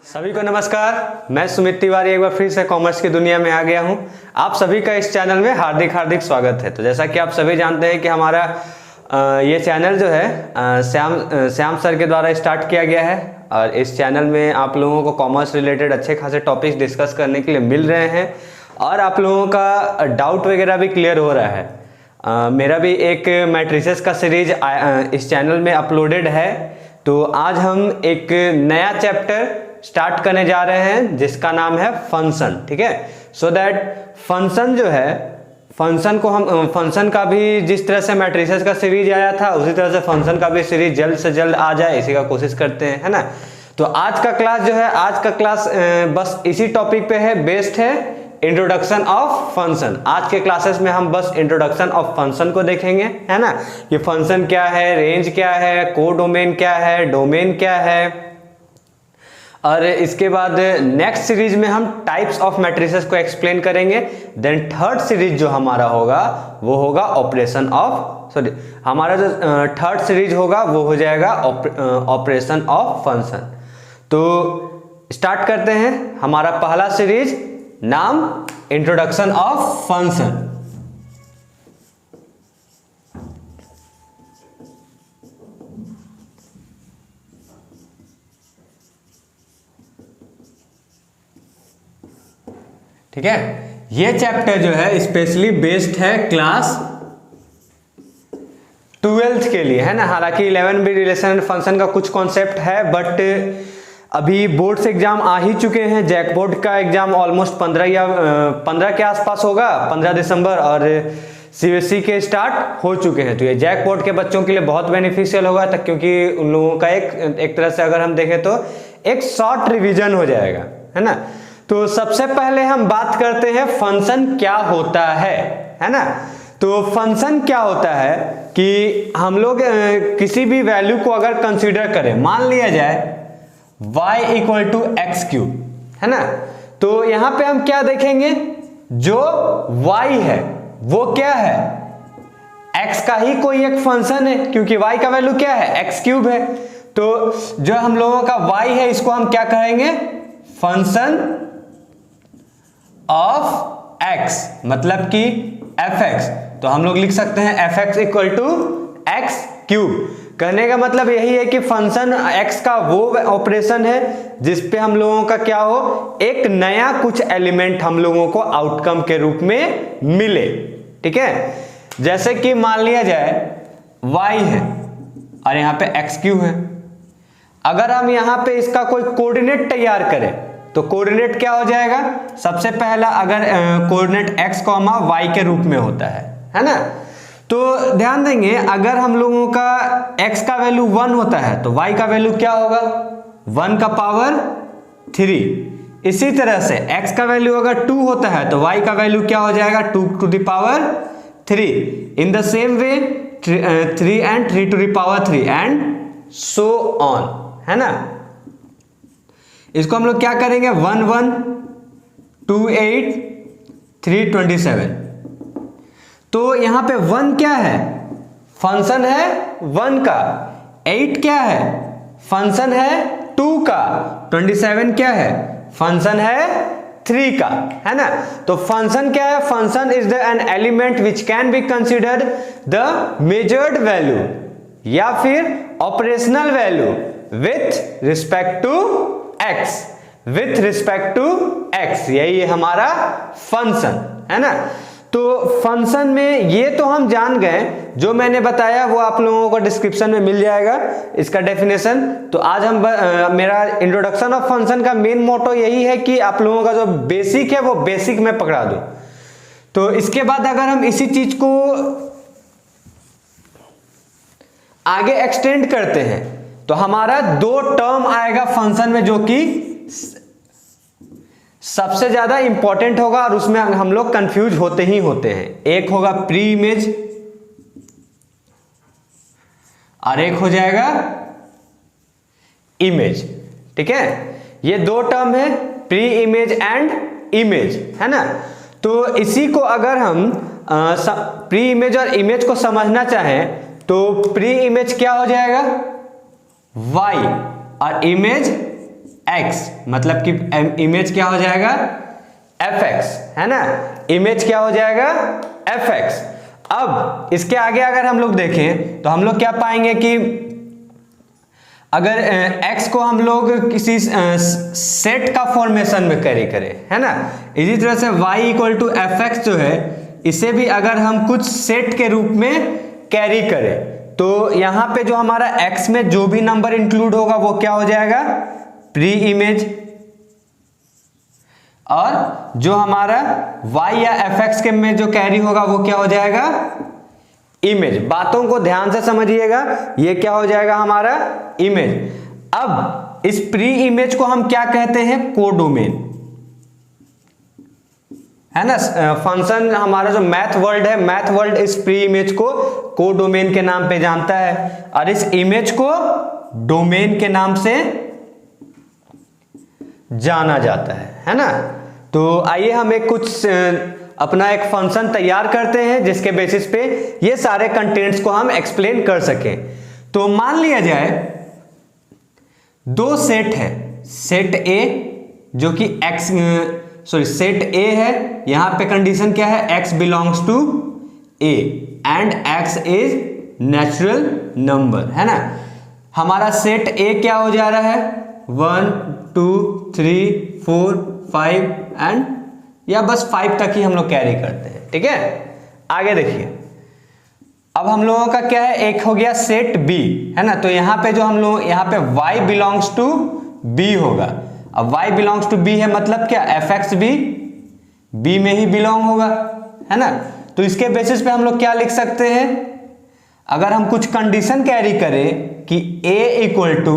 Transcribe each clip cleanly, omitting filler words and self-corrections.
सभी को नमस्कार। मैं सुमित तिवारी एक बार फिर से कॉमर्स की दुनिया में आ गया हूं। आप सभी का इस चैनल में हार्दिक हार्दिक स्वागत है। तो जैसा कि आप सभी जानते हैं कि हमारा ये चैनल जो है श्याम सर के द्वारा स्टार्ट किया गया है और इस चैनल में आप लोगों को कॉमर्स रिलेटेड अच्छे खासे टॉपिक्स डिस्कस करने के लिए मिल रहे हैं और आप लोगों का डाउट वगैरह भी क्लियर हो रहा है। मेरा भी एक मैट्रिसेस का सीरीज इस चैनल में अपलोडेड है। तो आज हम एक नया चैप्टर स्टार्ट करने जा रहे हैं जिसका नाम है फंक्शन। ठीक है, सो दैट फंक्शन जो है, फंक्शन को हम फंक्शन का भी जिस तरह से मैट्रिसेस का सीरीज आया था उसी तरह से फंक्शन का भी सीरीज जल्द से जल्द आ जाए, इसी का कोशिश करते हैं, है ना। तो आज का क्लास जो है, आज का क्लास बस इसी टॉपिक पे है, बेस्ड है इंट्रोडक्शन ऑफ फंक्शन। आज के क्लासेस में हम बस इंट्रोडक्शन ऑफ फंक्शन को देखेंगे, है ना। ये फंक्शन क्या है, रेंज क्या है, कोडोमेन क्या है, डोमेन क्या है, और इसके बाद नेक्स्ट सीरीज में हम टाइप्स ऑफ मैट्रिसेस को एक्सप्लेन करेंगे। देन थर्ड सीरीज जो हमारा होगा वो होगा ऑपरेशन ऑफ, सॉरी, हमारा जो थर्ड सीरीज होगा वो हो जाएगा ऑपरेशन ऑफ फंक्शन। तो स्टार्ट करते हैं हमारा पहला सीरीज, नाम इंट्रोडक्शन ऑफ फंक्शन। ठीक है, ये चैप्टर जो है स्पेशली बेस्ड है क्लास 12th के लिए, है ना। हालांकि 11 भी रिलेशन फंक्शन का कुछ कॉन्सेप्ट है, बट अभी बोर्ड्स एग्जाम आ ही चुके हैं। जैक बोर्ड का एग्जाम ऑलमोस्ट 15 के आसपास होगा, 15 दिसंबर, और सीबीएसई के स्टार्ट हो चुके हैं। तो ये जैक बोर्ड के बच्चों के लिए बहुत बेनिफिशियल होगा तक, क्योंकि उन लोगों का एक तरह से अगर हम देखें तो एक शॉर्ट रिवीजन हो जाएगा, है ना। तो सबसे पहले हम बात करते हैं फंक्शन क्या होता है ना। तो फंक्शन क्या होता है कि हम लोग किसी भी वैल्यू को अगर कंसीडर करें, मान लिया जाए y equal to x cube, है ना। तो यहां पे हम क्या देखेंगे, जो y है वो क्या है, x का ही कोई एक फंक्शन है, क्योंकि y का वैल्यू क्या है, एक्स क्यूब है। तो जो हम लोगों का y है इसको हम क्या कहेंगे, फंक्शन ऑफ x, मतलब कि fx। तो हम लोग लिख सकते हैं fx equal to x cube. कहने का मतलब यही है कि फंक्शन x का वो ऑपरेशन है जिसपे हम लोगों का क्या हो, एक नया कुछ एलिमेंट हम लोगों को आउटकम के रूप में मिले। ठीक है, जैसे कि मान लिया जाए y है और यहां पे एक्स क्यूब है। अगर हम यहां पे इसका कोई कोऑर्डिनेट तैयार करें तो कोऑर्डिनेट क्या हो जाएगा, सबसे पहला अगर कोऑर्डिनेट x, y के रूप में होता है ना। तो ध्यान देंगे, अगर हम लोगों का x का वैल्यू 1 होता है तो y का वैल्यू क्या होगा, 1 का पावर 3। इसी तरह से x का वैल्यू अगर 2 होता है तो y का वैल्यू क्या हो जाएगा, 2 to the power 3। In the same way 3 and 3 to the power 3 and so on, है ना। इसको हम लोग क्या करेंगे, 1 1 2 8 3 27। तो यहां पे 1 क्या है, फंक्शन है 1 का, 8 क्या है, फंक्शन है 2 का, 27 क्या है, फंक्शन है 3 का, है ना। तो फंक्शन क्या है, function is the an element which can be considered the measured value या फिर operational value with respect to x, with respect to x, यही है हमारा फंक्शन, है ना। तो फंक्शन में ये तो हम जान गए, जो मैंने बताया वो आप लोगों को डिस्क्रिप्शन में मिल जाएगा इसका डेफिनेशन। तो आज हम मेरा इंट्रोडक्शन ऑफ फंक्शन का मेन मोटो यही है कि आप लोगों का जो बेसिक है वो बेसिक में पकड़ा दूं। तो इसके बाद अगर हम इसी चीज को आगे एक्सटेंड करते हैं तो हमारा 2 टर्म आएगा फंक्शन में, जो कि सबसे ज्यादा इंपॉर्टेंट होगा और उसमें हम लोग कंफ्यूज होते ही होते हैं। एक होगा प्री इमेज और एक हो जाएगा इमेज। ठीक है, ये 2 टर्म है, प्री इमेज एंड इमेज, है ना। तो इसी को अगर हम प्री इमेज और इमेज को समझना चाहें तो प्री इमेज क्या हो जाएगा, y, और इमेज एक्स, मतलब कि इमेज क्या हो जाएगा fx, है ना, इमेज क्या हो जाएगा fx। अब इसके आगे अगर हम लोग देखें तो हम लोग क्या पाएंगे कि अगर x को हम लोग किसी सेट का फॉर्मेशन में कैरी करें, है ना, इसी तरह से y equal to f x जो है इसे भी अगर हम कुछ सेट के रूप में कैरी करें तो यहां पे जो हमारा x में जो भी नंबर इंक्लूड होगा वो क्या हो जाएगा प्री इमेज, और जो हमारा y या fx के में जो कैरी होगा वो क्या हो जाएगा इमेज। बातों को ध्यान से समझिएगा, ये क्या हो जाएगा हमारा इमेज। अब इस प्री इमेज को हम क्या कहते हैं कोडोमेन, है ना। फंक्शन हमारा जो मैथ वर्ल्ड है, मैथ वर्ल्ड इस प्री इमेज को कोडोमेन के नाम पे जानता है और इस इमेज को डोमेन के नाम से जाना जाता है ना। तो आइए हम एक कुछ अपना एक फंक्शन तैयार करते हैं जिसके बेसिस पे ये सारे कंटेंट्स को हम एक्सप्लेन कर सकें। तो मान लिया जाए दो सेट है, सेट ए जो कि सेट ए है, यहां पे कंडीशन क्या है x belongs to A and x is natural number, है ना। हमारा सेट ए क्या हो जा रहा है 1 2 3 4 5 एंड या बस 5 तक ही हम लोग कैरी करते हैं, ठीक है। आगे देखिए, अब हम लोगों का क्या है, एक हो गया सेट बी, है ना। तो यहां पे जो हम लोग यहां पे y बिलोंग्स टू बी होगा। अब y बिलोंग्स टू बी है मतलब क्या एफ एक्स भी बी में ही बिलोंग होगा, है ना। तो इसके बेसिस पे हम लोग क्या लिख सकते हैं, अगर हम कुछ कंडीशन कैरी करें कि a equal to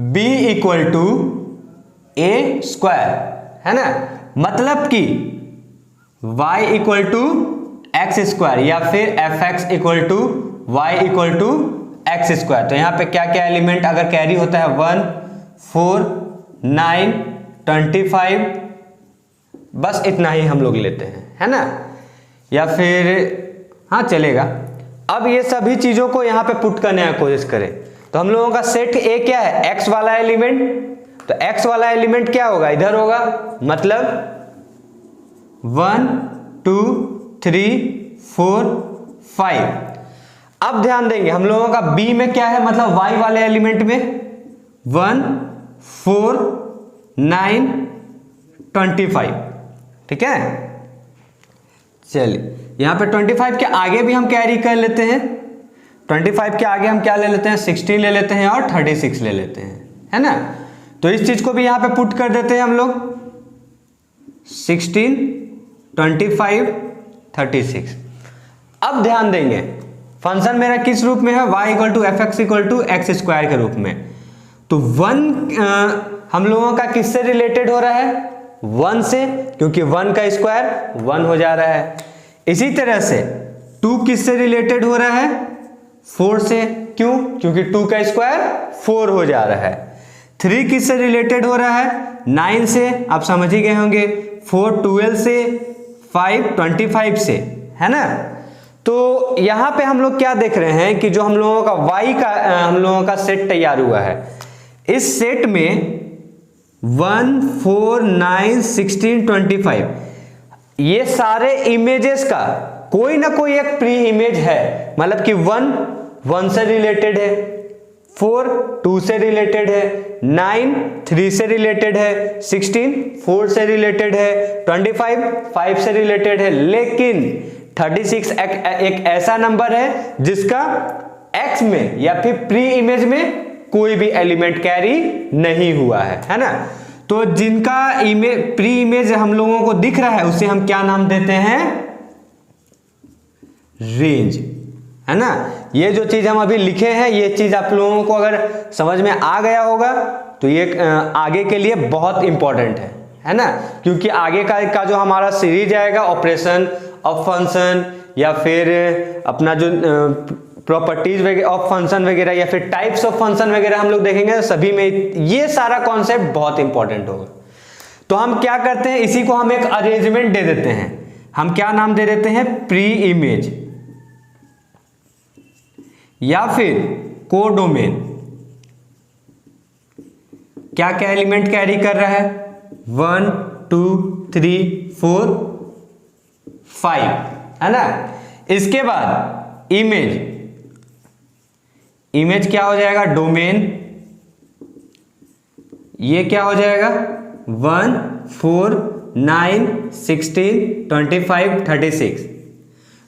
b equal to A square, है ना, मतलब कि y equal to x square या फिर f x equal to y equal to x square. तो यहां पे क्या क्या एलिमेंट अगर कैरी होता है 1 4 9 25, बस इतना ही हम लोग लेते हैं, है ना, या फिर हाँ चलेगा। अब ये सभी चीजों को यहां पे पुट करने की कोशिश करें तो हम लोगों का सेट ए क्या है x वाला एलिमेंट, तो x वाला एलिमेंट क्या होगा इधर होगा, मतलब 1 2 3 4 5। अब ध्यान देंगे हम लोगों का b में क्या है, मतलब y वाले एलिमेंट में 1 4 9 25, ठीक है। चलिए यहां पे 25 के आगे भी हम कैरी कर लेते हैं, 25 के आगे हम क्या ले लेते हैं 16 ले लेते हैं और 36 ले लेते हैं, है ना। तो इस चीज को भी यहां पे पुट कर देते हैं हम लोग 16 25 36। अब ध्यान देंगे फंक्शन मेरा किस रूप में है y equal to f x equal to x square के रूप में। तो 1 हम लोगों का किससे रिलेटेड हो रहा है 1 से, क्योंकि 1 का स्क्वायर 1 हो जा रहा है। इसी तरह से 2 किससे रिलेटेड हो रहा है 4 से, क्यों, क्योंकि 2 का स्क्वायर 4 हो जा रहा है। 3 किससे रिलेटेड हो रहा है 9 से, आप समझ ही गए होंगे, 4 12 से, 5 25 से, है ना। तो यहां पे हम लोग क्या देख रहे हैं कि जो हम लोगों का y का हम लोगों का सेट तैयार हुआ है, इस सेट में 1 4 9 16 25 ये सारे इमेजेस का कोई ना कोई एक प्री इमेज है, मतलब कि 1 से रिलेटेड है, 4 2 से रिलेटेड है, 9 3 से रिलेटेड है, 16 4 से रिलेटेड है, 25 5 से रिलेटेड है। लेकिन 36 एक ऐसा नंबर है जिसका x में या फिर प्री इमेज में कोई भी एलिमेंट कैरी नहीं हुआ है ना। तो जिनका प्री इमेज हम लोगों को दिख रहा है उसे हम क्या नाम देते हैं रेंज, है ना। ये जो चीज हम अभी लिखे हैं ये चीज आप लोगों को अगर समझ में आ गया होगा तो ये आगे के लिए बहुत इंपॉर्टेंट है ना, क्योंकि आगे का जो हमारा सीरीज आएगा ऑपरेशन ऑफ फंक्शन या फिर अपना जो प्रॉपर्टीज ऑफ फंक्शन वगैरह या फिर टाइप्स ऑफ फंक्शन वगैरह हम लोग देखेंगे, सभी में ये सारा कॉन्सेप्ट बहुत इंपॉर्टेंट होगा। तो हम क्या करते हैं, इसी को हम एक अरेंजमेंट दे देते हैं, हम क्या नाम दे देते हैं प्री इमेज या फिर कोडोमेन, क्या क्या एलिमेंट कैरी कर रहा है, 1 2 3 4 5, है ना। इसके बाद इमेज क्या हो जाएगा, डोमेन, ये क्या हो जाएगा 1 4 9 16 25 36।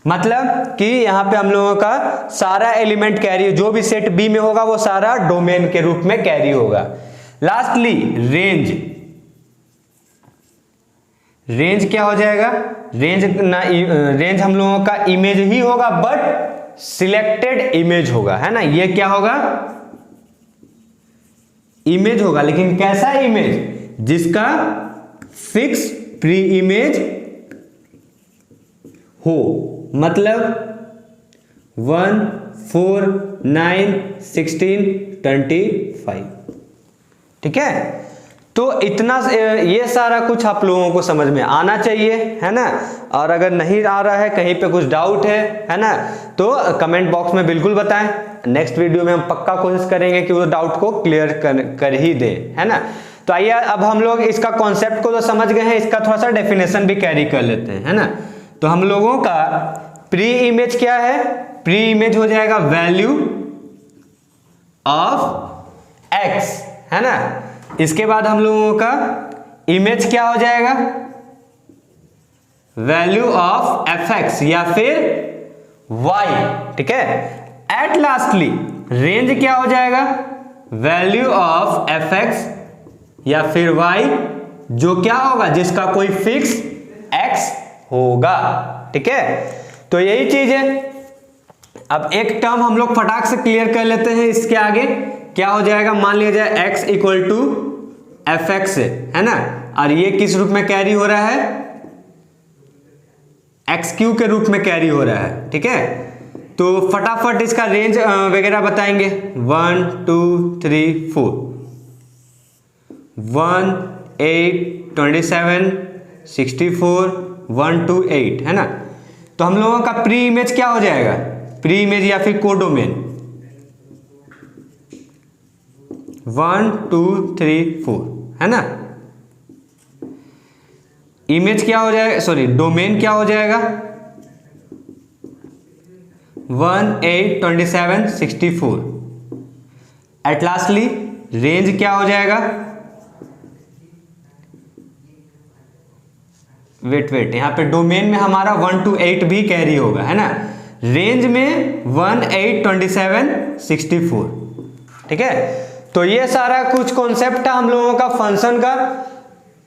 मतलब कि यहां पे हम लोगों का सारा एलिमेंट कैरी, जो भी सेट बी में होगा वो सारा डोमेन के रूप में कैरी होगा। लास्टली रेंज क्या हो जाएगा, रेंज हम लोगों का इमेज ही होगा बट सिलेक्टेड इमेज होगा, है ना। ये क्या होगा, इमेज होगा, लेकिन कैसा इमेज, जिसका फिक्स प्री इमेज हो, मतलब 1 4 9 16 25, ठीक है। तो इतना ये सारा कुछ आप लोगों को समझ में आना चाहिए, है ना। और अगर नहीं आ रहा है, कहीं पे कुछ डाउट है ना, तो कमेंट बॉक्स में बिल्कुल बताएं। नेक्स्ट वीडियो में हम पक्का कोशिश करेंगे कि वो डाउट को क्लियर कर ही दे, है ना। तो आइए अब हम लोग इसका कॉन्सेप्ट को तो समझ गए हैं, इसका थोड़ा सा डेफिनेशन भी कैरी कर लेते हैं, है ना। तो हम लोगों का प्री इमेज क्या है, प्री इमेज हो जाएगा वैल्यू ऑफ एक्स, है ना। इसके बाद हम लोगों का इमेज क्या हो जाएगा, वैल्यू ऑफ एफ एक्स या फिर वाई, ठीक है। एट लास्टली रेंज क्या हो जाएगा, वैल्यू ऑफ एफ एक्स या फिर वाई, जो क्या होगा, जिसका कोई फिक्स एक्स होगा, ठीक है। तो यही चीज है। अब एक टर्म हम लोग फटाक से क्लियर कर लेते हैं, इसके आगे क्या हो जाएगा, मान लिया जाए x equal to f x, है ना, और ये किस रूप में कैरी हो रहा है, एक्स क्यू के रूप में कैरी हो रहा है, ठीक है। तो फटाफट इसका रेंज वगैरह बताएंगे, 1 2 3 4 1 8 27 64 1 2 8, है ना। तो हम लोगों का प्री इमेज क्या हो जाएगा, प्री इमेज या फिर कोडोमेन 1 2 3 4, है ना। इमेज क्या हो जाएगा, सॉरी डोमेन क्या हो जाएगा 1 8 27 64। एट लास्टली रेंज क्या हो जाएगा, वेट यहां पे डोमेन में हमारा 1 to 8 भी कैरी होगा, है ना। रेंज में 1 8 27 64, ठीक है। तो ये सारा कुछ कॉन्सेप्ट था हम लोगों का फंक्शन का,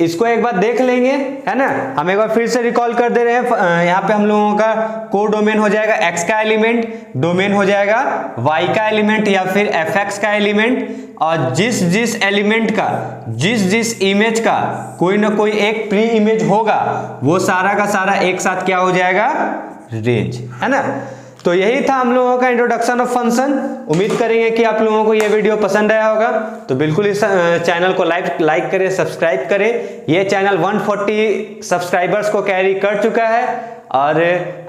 इसको एक बार देख लेंगे, है ना। हम एक बार फिर से रिकॉल कर दे रहे हैं। यहाँ पे हम लोगों का को डोमेन हो जाएगा x का एलिमेंट, डोमेन हो जाएगा y का एलिमेंट या फिर fx का एलिमेंट, और जिस एलिमेंट का जिस इमेज का कोई ना कोई एक प्री इमेज होगा, वो सारा का सारा एक साथ क्या हो जाएगा, रेंज, है ना। तो यही था हम लोगों का इंट्रोडक्शन ऑफ फंक्शन। उम्मीद करेंगे कि आप लोगों को ये वीडियो पसंद आया होगा। तो बिल्कुल इस चैनल को लाइक करें, सब्सक्राइब करें। ये चैनल 140 सब्सक्राइबर्स को कैरी कर चुका है, और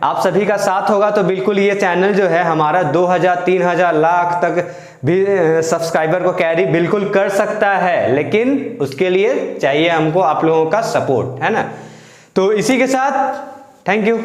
आप सभी का साथ होगा तो बिल्कुल ये चैनल जो है हमारा 2000 3000 लाख तक भी सब्सक्राइबर को कैरी बिल्कुल कर सकता है, लेकिन उसके लिए चाहिए हमको आप लोगों का सपोर्ट, है ना। तो इसी के साथ थैंक यू।